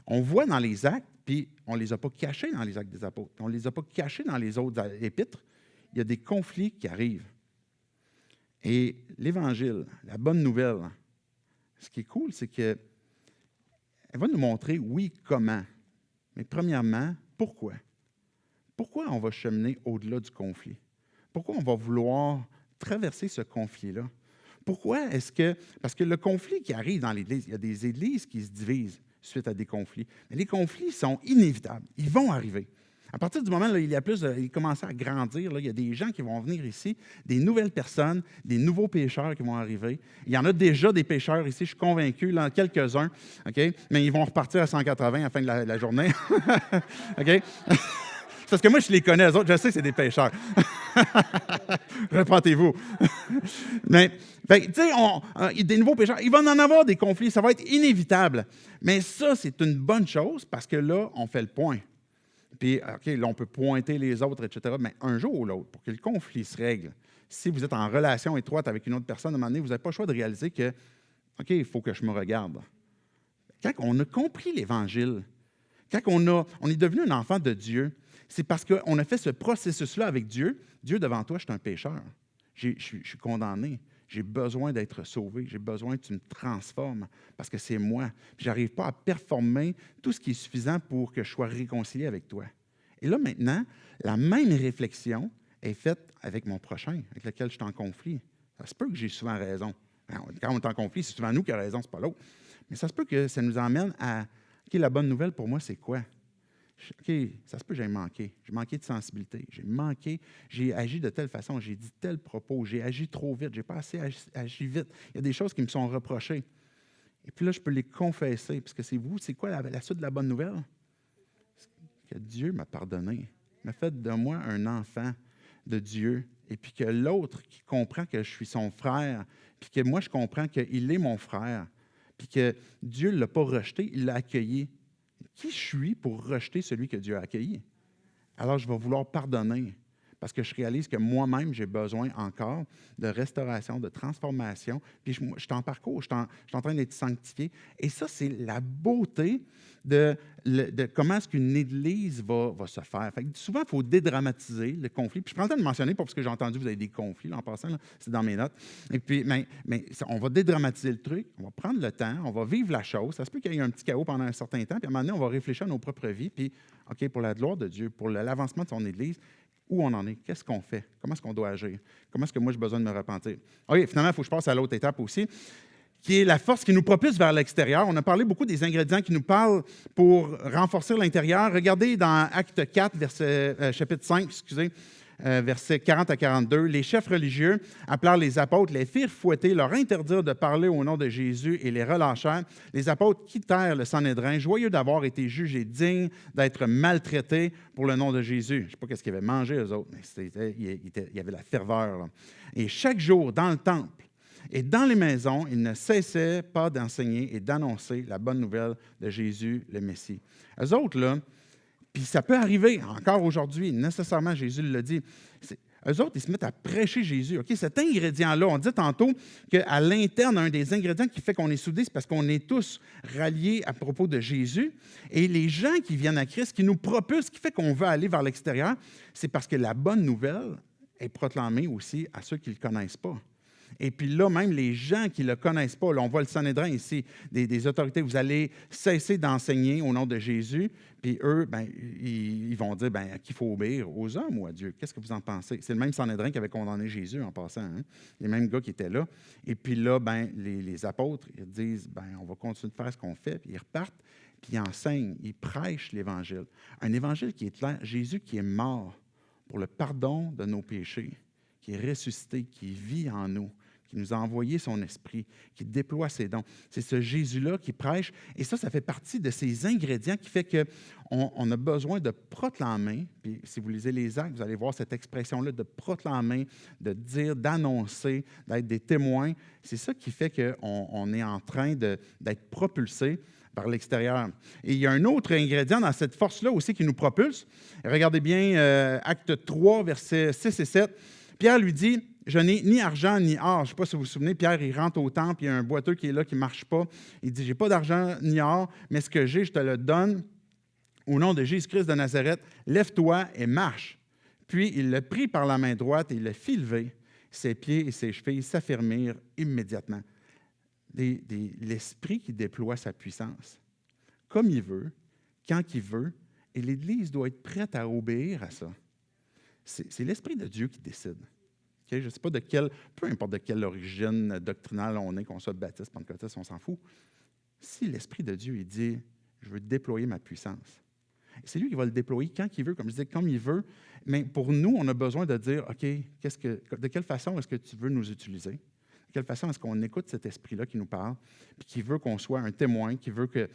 A: On voit dans les actes, puis on ne les a pas cachés dans les actes des apôtres, on ne les a pas cachés dans les autres épîtres. Il y a des conflits qui arrivent. Et l'Évangile, la bonne nouvelle, ce qui est cool, c'est qu'elle va nous montrer, oui, comment. Mais premièrement, pourquoi? Pourquoi on va cheminer au-delà du conflit? Pourquoi on va vouloir traverser ce conflit-là? Pourquoi est-ce que... Parce que le conflit qui arrive dans l'Église, il y a des églises qui se divisent suite à des conflits. Mais les conflits sont inévitables. Ils vont arriver. À partir du moment où il commence à grandir, là, il y a des gens qui vont venir ici, des nouvelles personnes, des nouveaux pécheurs qui vont arriver. Il y en a déjà des pécheurs ici, je suis convaincu, là, quelques-uns, OK? Mais ils vont repartir à 180 à la fin de la journée. OK? Parce que moi, je les connais, eux autres, je sais que c'est des pécheurs. Reprendez-vous. Mais, tu sais, des nouveaux pécheurs, il va en avoir des conflits, ça va être inévitable. Mais ça, c'est une bonne chose parce que là, on fait le point. Puis, OK, là, on peut pointer les autres, etc. Mais un jour ou l'autre, pour que le conflit se règle, si vous êtes en relation étroite avec une autre personne, à un moment donné, vous n'avez pas le choix de réaliser que, OK, il faut que je me regarde. Quand on a compris l'Évangile, quand on est devenu un enfant de Dieu, c'est parce qu'on a fait ce processus-là avec Dieu. Dieu, devant toi, je suis un pécheur. Je suis condamné. J'ai besoin d'être sauvé. J'ai besoin que tu me transformes parce que c'est moi. Puis je n'arrive pas à performer tout ce qui est suffisant pour que je sois réconcilié avec toi. Et là, maintenant, la même réflexion est faite avec mon prochain, avec lequel je suis en conflit. Ça se peut que j'ai souvent raison. Quand on est en conflit, c'est souvent nous qui avons raison, ce n'est pas l'autre. Mais ça se peut que ça nous emmène à OK, la bonne nouvelle pour moi, c'est quoi? OK, ça se peut que j'ai manqué. J'ai manqué de sensibilité. J'ai agi de telle façon, j'ai dit tel propos, j'ai agi trop vite, j'ai pas assez agi vite. Il y a des choses qui me sont reprochées. Et puis là, je peux les confesser, parce que c'est quoi la suite de la bonne nouvelle? Que Dieu m'a pardonné, m'a fait de moi un enfant de Dieu, et puis que l'autre qui comprend que je suis son frère, puis que moi, je comprends qu'il est mon frère, puis que Dieu ne l'a pas rejeté, il l'a accueilli. Qui je suis pour rejeter celui que Dieu a accueilli? Alors, je vais vouloir pardonner parce que je réalise que moi-même, j'ai besoin encore de restauration, de transformation. Puis, je suis en parcours, je suis en train d'être sanctifié. Et ça, c'est la beauté de comment est-ce qu'une Église va se faire. Fait que souvent, il faut dédramatiser le conflit. Puis je prends le temps de mentionner, pas parce que j'ai entendu que vous avez des conflits, là, en passant, là, c'est dans mes notes. Et puis, mais on va dédramatiser le truc, on va prendre le temps, on va vivre la chose. Ça se peut qu'il y ait un petit chaos pendant un certain temps, puis à un moment donné, on va réfléchir à nos propres vies, puis, OK, pour la gloire de Dieu, pour l'avancement de son Église, où on en est, qu'est-ce qu'on fait, comment est-ce qu'on doit agir, comment est-ce que moi j'ai besoin de me repentir. OK, finalement, il faut que je passe à l'autre étape aussi, qui est la force qui nous propulse vers l'extérieur. On a parlé beaucoup des ingrédients qui nous parlent pour renforcer l'intérieur. Regardez dans Acte 4, chapitre 5, versets 40 à 42. Les chefs religieux appelèrent les apôtres, les firent fouetter, leur interdirent de parler au nom de Jésus et les relâchèrent. Les apôtres quittèrent le Sanhédrin, joyeux d'avoir été jugés dignes d'être maltraités pour le nom de Jésus. Je ne sais pas qu'est-ce qu'ils avaient mangé, eux autres, mais il y avait la ferveur, là. Et chaque jour, dans le temple, et dans les maisons, ils ne cessaient pas d'enseigner et d'annoncer la bonne nouvelle de Jésus, le Messie. Eux autres, là, puis ça peut arriver encore aujourd'hui, nécessairement, Jésus l'a dit. Eux autres, ils se mettent à prêcher Jésus. OK, cet ingrédient-là, on dit tantôt qu'à l'interne, un des ingrédients qui fait qu'on est soudés, c'est parce qu'on est tous ralliés à propos de Jésus. Et les gens qui viennent à Christ, qui nous propulsent, qui fait qu'on veut aller vers l'extérieur, c'est parce que la bonne nouvelle est proclamée aussi à ceux qui ne le connaissent pas. Et puis là, même les gens qui ne le connaissent pas, là, on voit le Sanhédrin ici, des autorités, vous allez cesser d'enseigner au nom de Jésus, puis eux, ils vont dire qu'il faut obéir aux hommes ou à Dieu. Qu'est-ce que vous en pensez? C'est le même Sanhédrin qui avait condamné Jésus en passant, hein? Les mêmes gars qui étaient là. Et puis là, les apôtres, ils disent, on va continuer de faire ce qu'on fait, puis ils repartent, puis ils enseignent, ils prêchent l'Évangile. Un Évangile qui est clair, Jésus qui est mort pour le pardon de nos péchés, qui est ressuscité, qui vit en nous, qui nous a envoyé son esprit, qui déploie ses dons. C'est ce Jésus-là qui prêche. Et ça fait partie de ces ingrédients qui fait qu'on a besoin de proclamer. Puis si vous lisez les Actes, vous allez voir cette expression-là de proclamer, de dire, d'annoncer, d'être des témoins. C'est ça qui fait qu'on est en train d'être propulsé par l'extérieur. Et il y a un autre ingrédient dans cette force-là aussi qui nous propulse. Regardez bien Acte 3, versets 6 et 7. Pierre lui dit, « Je n'ai ni argent ni or. » Je ne sais pas si vous vous souvenez, Pierre, il rentre au temple, il y a un boiteux qui est là, qui ne marche pas. Il dit, « J'ai pas d'argent ni or, mais ce que j'ai, je te le donne. Au nom de Jésus-Christ de Nazareth, lève-toi et marche. » Puis il le prit par la main droite et il le fit lever. Ses pieds et ses chevilles s'affermirent immédiatement. L'Esprit qui déploie sa puissance, comme il veut, quand il veut, et l'Église doit être prête à obéir à ça. C'est l'Esprit de Dieu qui décide. Okay? Je ne sais pas peu importe de quelle origine doctrinale on est, qu'on soit baptiste, pentecôtiste, on s'en fout. Si l'Esprit de Dieu il dit, je veux déployer ma puissance, c'est lui qui va le déployer quand il veut, comme je disais, comme il veut. Mais pour nous, on a besoin de dire, OK, de quelle façon est-ce que tu veux nous utiliser? De quelle façon est-ce qu'on écoute cet esprit-là qui nous parle, puis qui veut qu'on soit un témoin, qui veut que,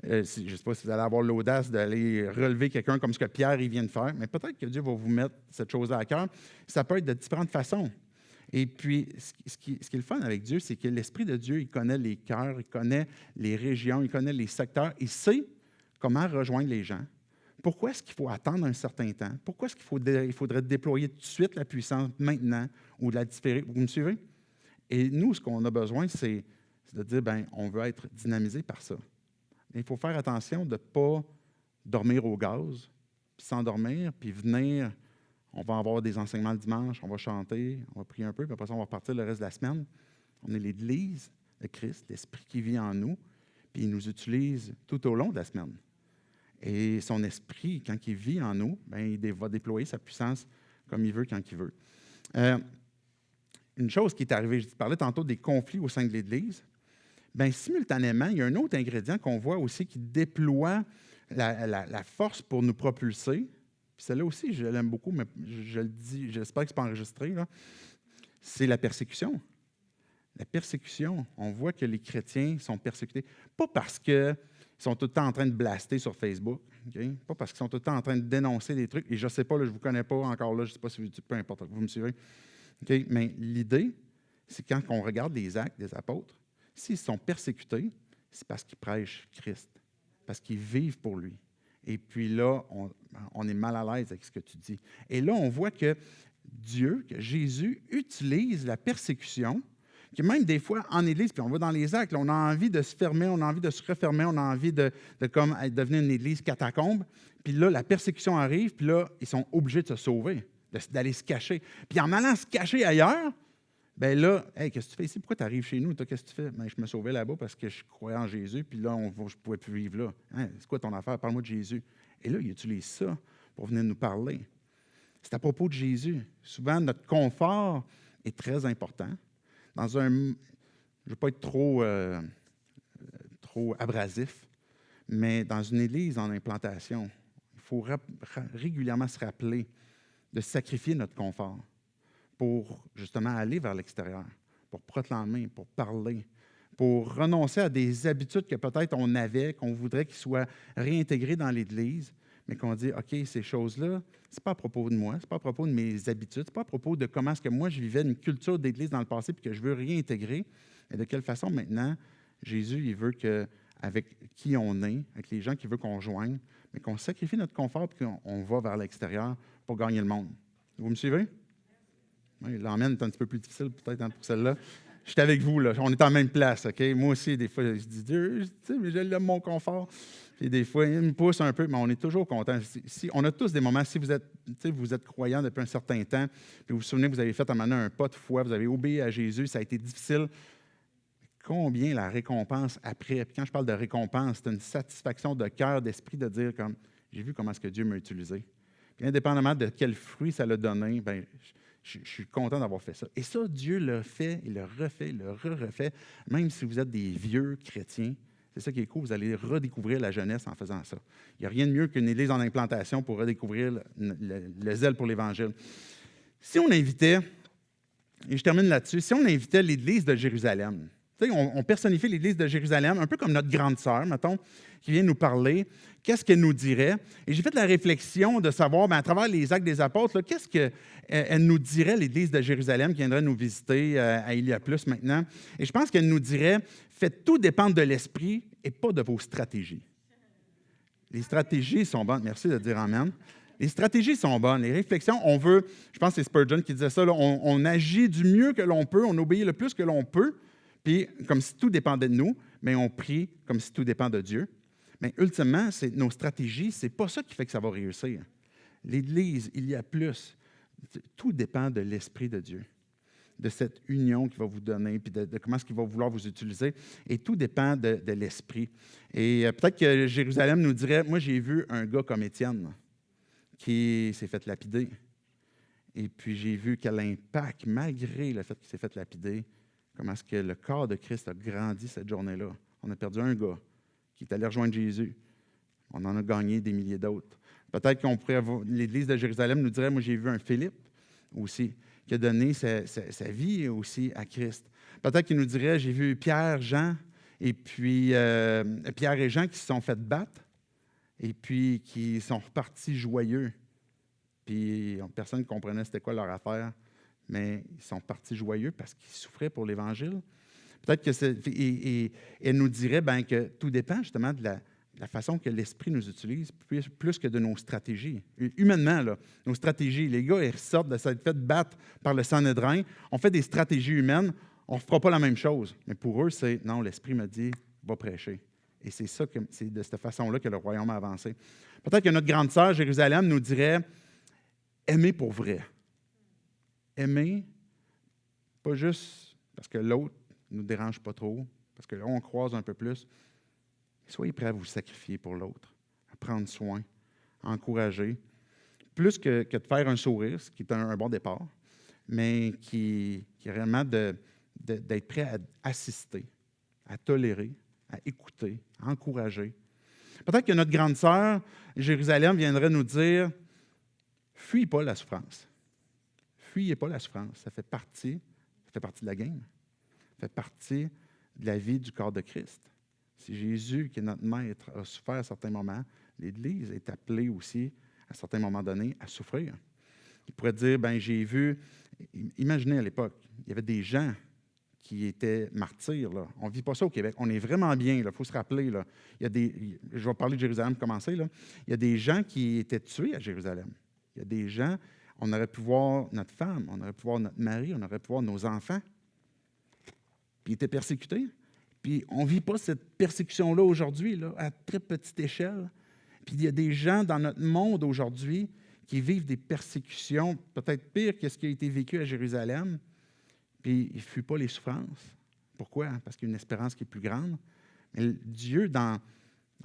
A: je ne sais pas si vous allez avoir l'audace d'aller relever quelqu'un comme ce que Pierre il vient de faire, mais peut-être que Dieu va vous mettre cette chose-là à cœur. Ça peut être de différentes façons. Et puis, ce qui est le fun avec Dieu, c'est que l'Esprit de Dieu, il connaît les cœurs, il connaît les régions, il connaît les secteurs, il sait comment rejoindre les gens. Pourquoi est-ce qu'il faut attendre un certain temps? Pourquoi est-ce qu'il faudrait déployer tout de suite la puissance maintenant ou de la différer? Vous me suivez? Et nous, ce qu'on a besoin, c'est de dire, bien, on veut être dynamisé par ça. Mais il faut faire attention de ne pas dormir au gaz, puis s'endormir, puis venir, on va avoir des enseignements le dimanche, on va chanter, on va prier un peu, puis après ça, on va repartir le reste de la semaine. On est l'Église de Christ, l'Esprit qui vit en nous, puis il nous utilise tout au long de la semaine. Et son esprit, quand il vit en nous, bien, il va déployer sa puissance comme il veut, quand il veut. Une chose qui est arrivée, je parlais tantôt des conflits au sein de l'Église, bien, simultanément, il y a un autre ingrédient qu'on voit aussi qui déploie la force pour nous propulser. Puis celle-là aussi, je l'aime beaucoup, mais je le dis, j'espère que ce n'est pas enregistré, là. C'est la persécution. La persécution, on voit que les chrétiens sont persécutés, pas parce qu'ils sont tout le temps en train de blaster sur Facebook, okay? Pas parce qu'ils sont tout le temps en train de dénoncer des trucs, et je ne sais pas, là, je ne vous connais pas encore là, je ne sais pas si peu importe, vous me suivez. Okay? Mais l'idée, c'est quand on regarde les actes des apôtres, s'ils sont persécutés, c'est parce qu'ils prêchent Christ, parce qu'ils vivent pour lui. Et puis là, on est mal à l'aise avec ce que tu dis. Et là, on voit que Dieu, que Jésus utilise la persécution, que même des fois en Église, puis on va dans les actes, là, on a envie de se fermer, on a envie de se refermer, on a envie de comme devenir une Église catacombe. Puis là, la persécution arrive, puis là, ils sont obligés de se sauver, d'aller se cacher. Puis en allant se cacher ailleurs, bien là, hey, qu'est-ce que tu fais ici? Pourquoi tu arrives chez nous? Toi, qu'est-ce que tu fais? Bien, je me sauvais là-bas parce que je croyais en Jésus, puis là, je ne pouvais plus vivre là. Hein? C'est quoi ton affaire? Parle-moi de Jésus. Et là, il utilise ça pour venir nous parler. C'est à propos de Jésus. Souvent, notre confort est très important. Je ne veux pas être trop abrasif, mais dans une église en implantation, il faut régulièrement se rappeler de sacrifier notre confort pour justement aller vers l'extérieur, pour proclamer, pour parler, pour renoncer à des habitudes que peut-être on avait, qu'on voudrait qu'ils soient réintégrées dans l'Église, mais qu'on dit, OK, ces choses-là, ce n'est pas à propos de moi, ce n'est pas à propos de mes habitudes, ce n'est pas à propos de comment est-ce que moi je vivais une culture d'Église dans le passé puis que je veux réintégrer, et de quelle façon maintenant Jésus, il veut qu'avec qui on est, avec les gens qu'il veut qu'on joigne, mais qu'on sacrifie notre confort et qu'on va vers l'extérieur pour gagner le monde. Vous me suivez? Oui, l'emmène est un petit peu plus difficile peut-être pour celle-là. Je suis avec vous, là. On est en même place, OK? Moi aussi, des fois, je dis, Dieu, mais j'aime mon confort. Puis des fois, il me pousse un peu, mais on est toujours content. On a tous des moments, si vous êtes croyant depuis un certain temps, puis vous vous souvenez, vous avez fait un pas de foi, vous avez obéi à Jésus, ça a été difficile. Combien la récompense après? Puis quand je parle de récompense, c'est une satisfaction de cœur, d'esprit, de dire comme, j'ai vu comment est-ce que Dieu m'a utilisé. Puis indépendamment de quel fruit ça l'a donné, bien, je suis content d'avoir fait ça. Et ça, Dieu le fait, il le refait, il le refait, même si vous êtes des vieux chrétiens. C'est ça qui est cool, vous allez redécouvrir la jeunesse en faisant ça. Il n'y a rien de mieux qu'une église en implantation pour redécouvrir le zèle pour l'Évangile. Si on invitait et je termine là-dessus, si on invitait l'Église de Jérusalem, tu sais, on personnifie l'Église de Jérusalem, un peu comme notre grande sœur, mettons, qui vient nous parler, qu'est-ce qu'elle nous dirait? Et j'ai fait la réflexion de savoir, bien, à travers les actes des apôtres, là, qu'est-ce qu'elle nous dirait, l'Église de Jérusalem, qui viendrait nous visiter à Il y a plus maintenant. Et je pense qu'elle nous dirait, faites tout dépendre de l'esprit et pas de vos stratégies. Les stratégies sont bonnes. Merci de dire amen. Les stratégies sont bonnes. Les réflexions, on veut, je pense que c'est Spurgeon qui disait ça, là, on agit du mieux que l'on peut, on obéit le plus que l'on peut, puis comme si tout dépendait de nous, mais on prie comme si tout dépend de Dieu. Mais ultimement, nos stratégies, ce n'est pas ça qui fait que ça va réussir. L'Église, il y a plus. Tout dépend de l'Esprit de Dieu, de cette union qu'il va vous donner, puis de comment est-ce qu'il va vouloir vous utiliser. Et tout dépend de l'Esprit. Et peut-être que Jérusalem nous dirait, moi j'ai vu un gars comme Étienne qui s'est fait lapider. Et puis j'ai vu quel impact, malgré le fait qu'il s'est fait lapider, comment est-ce que le corps de Christ a grandi cette journée-là. On a perdu un gars qui est allé rejoindre Jésus. On en a gagné des milliers d'autres. Peut-être qu'on pourrait avoir, l'Église de Jérusalem nous dirait, moi j'ai vu un Philippe aussi, qui a donné sa vie aussi à Christ. Peut-être qu'il nous dirait, j'ai vu Pierre, Jean, et puis Pierre et Jean qui se sont fait battre, et puis qui sont repartis joyeux. Puis personne ne comprenait c'était quoi leur affaire, mais ils sont partis joyeux parce qu'ils souffraient pour l'Évangile. Peut-être que et elle nous dirait bien, que tout dépend justement de la façon que l'Esprit nous utilise, plus que de nos stratégies. Humainement, là, nos stratégies, les gars, ils sortent de s'être fait battre par le Sanhédrin, on fait des stratégies humaines, on ne fera pas la même chose. Mais pour eux, c'est non, l'Esprit me dit, va prêcher. Et c'est de cette façon-là que le royaume a avancé. Peut-être que notre grande sœur, Jérusalem, nous dirait, aimer pour vrai. Aimer, pas juste parce que l'autre ne nous dérange pas trop, parce que là, on croise un peu plus. Soyez prêts à vous sacrifier pour l'autre, à prendre soin, à encourager, plus que de faire un sourire, ce qui est un bon départ, mais qui est réellement d'être prêt à assister, à tolérer, à écouter, à encourager. Peut-être que notre grande sœur, Jérusalem, viendrait nous dire, fuyez pas la souffrance. Fuyez pas la souffrance. Ça fait partie de la game. Ça fait partie de la vie du corps de Christ. Si Jésus, qui est notre maître, a souffert à certains moments, l'Église est appelée aussi, à certains moments donnés, à souffrir. Il pourrait dire, bien, j'ai vu, imaginez à l'époque, il y avait des gens qui étaient martyrs. Là. On ne vit pas ça au Québec. On est vraiment bien. Il faut se rappeler. Là. Je vais parler de Jérusalem pour commencer. Là. Il y a des gens qui étaient tués à Jérusalem. Il y a des gens, on aurait pu voir notre femme, on aurait pu voir notre mari, on aurait pu voir nos enfants. Puis ils étaient persécutés. Puis on ne vit pas cette persécution-là aujourd'hui, là, à très petite échelle. Puis il y a des gens dans notre monde aujourd'hui qui vivent des persécutions peut-être pires que ce qui a été vécu à Jérusalem. Puis ils ne fuient pas les souffrances. Pourquoi? Parce qu'il y a une espérance qui est plus grande. Mais Dieu, dans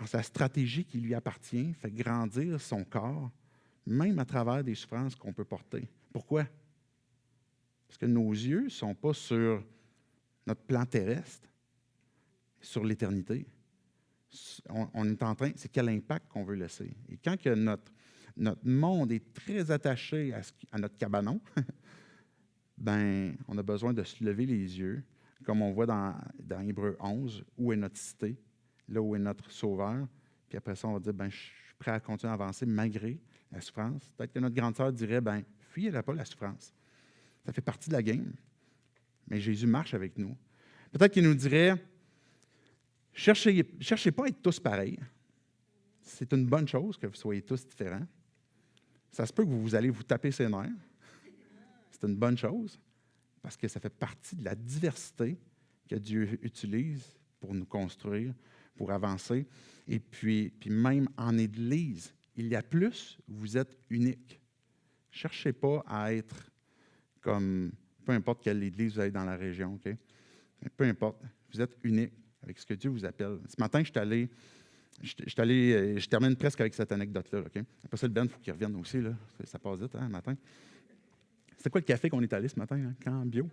A: sa stratégie qui lui appartient, fait grandir son corps, même à travers des souffrances qu'on peut porter. Pourquoi? Parce que nos yeux ne sont pas sur notre plan terrestre, sur l'éternité. On est en train, c'est quel impact qu'on veut laisser. Et quand que notre monde est très attaché à notre cabanon, ben, on a besoin de se lever les yeux, comme on voit dans Hébreux 11, où est notre cité, là où est notre sauveur. Puis après ça, on va dire, ben, je suis prêt à continuer à avancer malgré la souffrance. Peut-être que notre grande sœur dirait, ben, fuyez-la pas, la souffrance. Ça fait partie de la game. Mais Jésus marche avec nous. Peut-être qu'il nous dirait, cherchez pas à être tous pareils. C'est une bonne chose que vous soyez tous différents. Ça se peut que vous allez vous taper ses nerfs. C'est une bonne chose parce que ça fait partie de la diversité que Dieu utilise pour nous construire, pour avancer. Et puis même en Église, il y a plus, vous êtes unique. Cherchez pas à être comme, peu importe quelle Église vous avez dans la région, OK? Peu importe, vous êtes unique avec ce que Dieu vous appelle. Ce matin, je termine presque avec cette anecdote-là, OK? Après ça, le Ben, il faut qu'il revienne aussi, là. Ça passe vite, hein, le matin. C'était quoi le café qu'on est allé ce matin, hein? Cambio?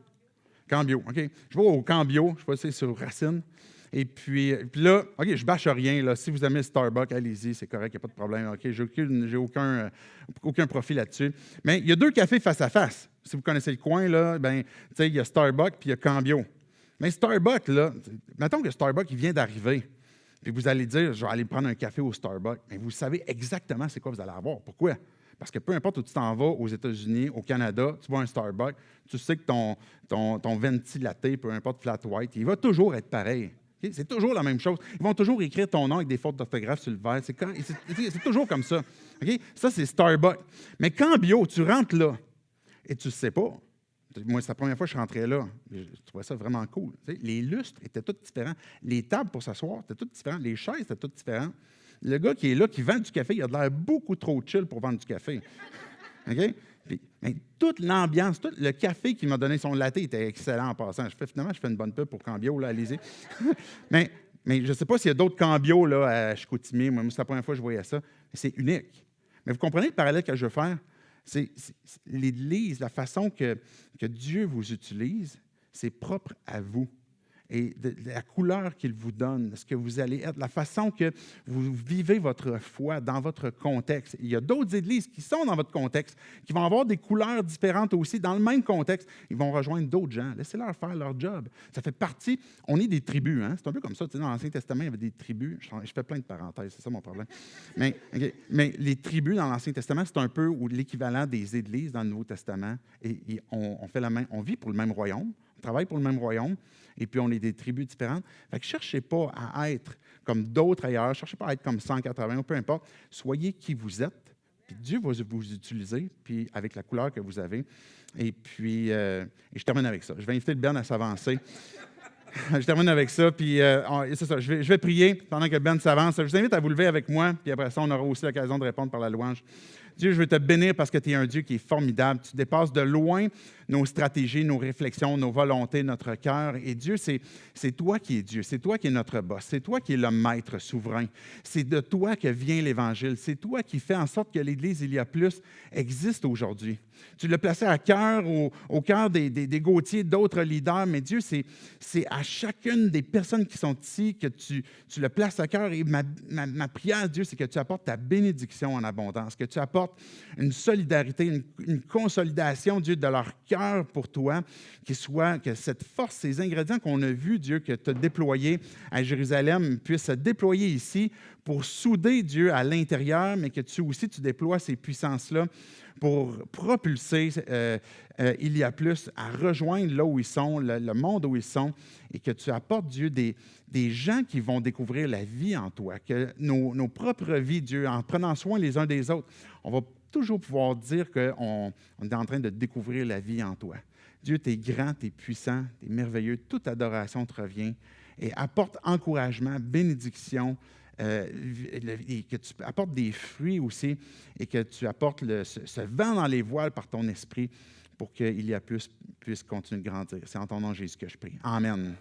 A: Cambio, OK. Je vais au Cambio, je sais pas si c'est sur Racine. Et puis là, OK, je bâche rien. Là. Si vous aimez Starbucks, allez-y, c'est correct, il n'y a pas de problème. OK, j'ai aucun profit là-dessus. Mais il y a 2 cafés face à face. Si vous connaissez le coin, là, ben, il y a Starbucks puis il y a Cambio. Mais Starbucks, là, mettons que Starbucks, il vient d'arriver. Puis vous allez dire, je vais aller prendre un café au Starbucks. Mais vous savez exactement c'est quoi vous allez avoir. Pourquoi? Parce que peu importe où tu t'en vas, aux États-Unis, au Canada, tu vois un Starbucks, tu sais que ton venti latte, peu importe flat white, il va toujours être pareil. Okay? C'est toujours la même chose. Ils vont toujours écrire ton nom avec des fautes d'orthographe sur le verre. C'est toujours comme ça. Okay? Ça, c'est Starbucks. Mais Cambio, tu rentres là et tu ne sais pas. Moi, c'est la première fois que je rentrais là. Je trouvais ça vraiment cool. Tu sais, les lustres étaient tous différents. Les tables pour s'asseoir étaient toutes différentes. Les chaises étaient toutes différentes. Le gars qui est là, qui vend du café, il a de l'air beaucoup trop chill pour vendre du café. OK? Puis, mais toute l'ambiance, tout le café qui m'a donné son latte était excellent en passant. Finalement, je fais une bonne pub pour Cambio, là, allez-y. mais je ne sais pas s'il y a d'autres Cambio là, à Chicoutimi. Moi, c'est la première fois que je voyais ça. Mais c'est unique. Mais vous comprenez le parallèle que je veux faire? C'est l'Église, la façon que Dieu vous utilise, c'est propre à vous. Et la couleur qu'il vous donne, ce que vous allez être, la façon que vous vivez votre foi dans votre contexte. Il y a d'autres églises qui sont dans votre contexte, qui vont avoir des couleurs différentes aussi, dans le même contexte. Ils vont rejoindre d'autres gens. Laissez-leur faire leur job. Ça fait partie, on est des tribus. Hein? C'est un peu comme ça. Tu sais, dans l'Ancien Testament, il y avait des tribus. Je fais plein de parenthèses, c'est ça mon problème. Mais les tribus dans l'Ancien Testament, c'est un peu l'équivalent des églises dans le Nouveau Testament. Et on vit pour le même royaume, on travaille pour le même royaume. Et puis, on est des tribus différentes. Fait que cherchez pas à être comme d'autres ailleurs. Cherchez pas à être comme 180 ou peu importe. Soyez qui vous êtes. Puis Dieu va vous utiliser, puis avec la couleur que vous avez. Et puis, je termine avec ça. Je vais inviter le Ben à s'avancer. Je termine avec ça, puis c'est ça. Je vais prier pendant que Ben s'avance. Je vous invite à vous lever avec moi, puis après ça, on aura aussi l'occasion de répondre par la louange. Dieu, je veux te bénir parce que tu es un Dieu qui est formidable. Tu dépasses de loin nos stratégies, nos réflexions, nos volontés, notre cœur. Et Dieu, c'est toi qui es Dieu. C'est toi qui es notre boss. C'est toi qui es le maître souverain. C'est de toi que vient l'Évangile. C'est toi qui fais en sorte que l'Église, il y a plus, existe aujourd'hui. Tu l'as placé à cœur, au cœur des Gauthier, d'autres leaders. Mais Dieu, c'est à chacune des personnes qui sont ici que tu le places à cœur. Et ma prière, Dieu, c'est que tu apportes ta bénédiction en abondance, que tu apportes une solidarité, une consolidation, Dieu, de leur cœur pour toi, que cette force, ces ingrédients qu'on a vus, Dieu, que tu as déployés à Jérusalem, puissent se déployer ici pour souder, Dieu, à l'intérieur, mais que tu déploies ces puissances-là pour propulser il y a plus à rejoindre là où ils sont, le monde où ils sont, et que tu apportes, Dieu, des gens qui vont découvrir la vie en toi, que nos propres vies, Dieu, en prenant soin les uns des autres, on va toujours pouvoir dire qu'on est en train de découvrir la vie en toi. Dieu, tu es grand, tu es puissant, tu es merveilleux, toute adoration te revient, et apporte encouragement, bénédiction, et que tu apportes des fruits aussi, et que tu apportes ce vent dans les voiles par ton esprit pour qu'il y a plus puisse continuer de grandir. C'est en ton nom, Jésus, que je prie. Amen.